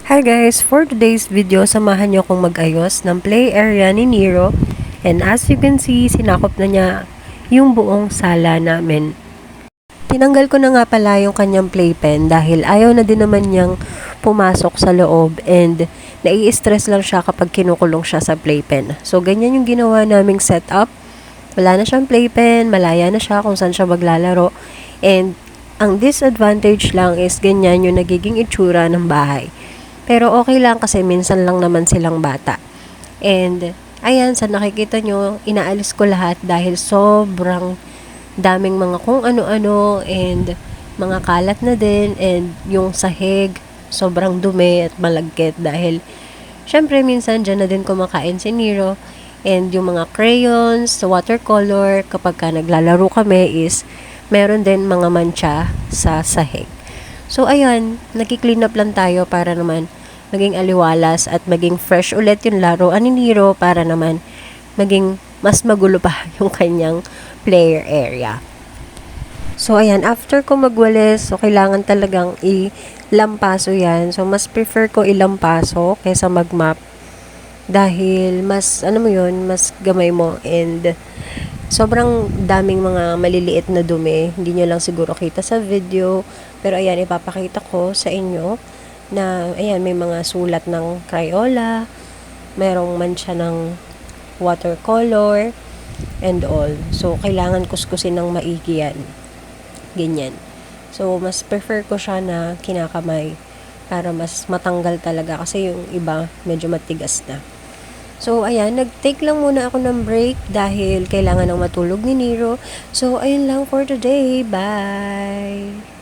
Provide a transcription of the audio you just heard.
Hi guys! For today's video, samahan niyo akong mag-ayos ng play area ni Nero. And as you can see, sinakop na niya yung buong sala namin. Tinanggal ko na nga pala yung kanyang playpen dahil ayaw na din naman niyang pumasok sa loob and nai-stress lang siya kapag kinukulong siya sa playpen. So ganyan yung ginawa naming setup. Wala na siyang playpen, malaya na siya kung saan siya maglalaro. And ang disadvantage lang is ganyan yung nagiging itsura ng bahay. Pero okay lang kasi minsan lang naman silang bata. And, ayan, sa nakikita nyo, inaalis ko lahat dahil sobrang daming mga kung ano-ano and mga kalat na din and yung sahig, sobrang dumi at malagkit dahil syempre minsan dyan na din kumakain si Nero and yung mga crayons, watercolor, kapag ka naglalaro kami is meron din mga mancha sa sahig. So, ayan, nag-clean up lang tayo para naman maging aliwalas at maging fresh ulit yung laruan ni Nero para naman maging mas magulo pa yung kanyang player area. So, ayan, after ko magwalis, so kailangan talagang ilampaso yan. So, mas prefer ko ilampaso kaysa magmap dahil mas, ano mo yun, mas gamay mo and sobrang daming mga maliliit na dumi. Hindi nyo lang siguro kita sa video. Pero ayan, ipapakita ko sa inyo na ayan, may mga sulat ng Crayola. Merong mancha ng watercolor and all. So, kailangan kuskusin ng maigi yan. Ganyan. So, mas prefer ko siya na kinakamay para mas matanggal talaga kasi yung iba medyo matigas na. So, ayan, nag-take lang muna ako ng break dahil kailangan ng matulog ni Nero. So, ayun lang for today. Bye!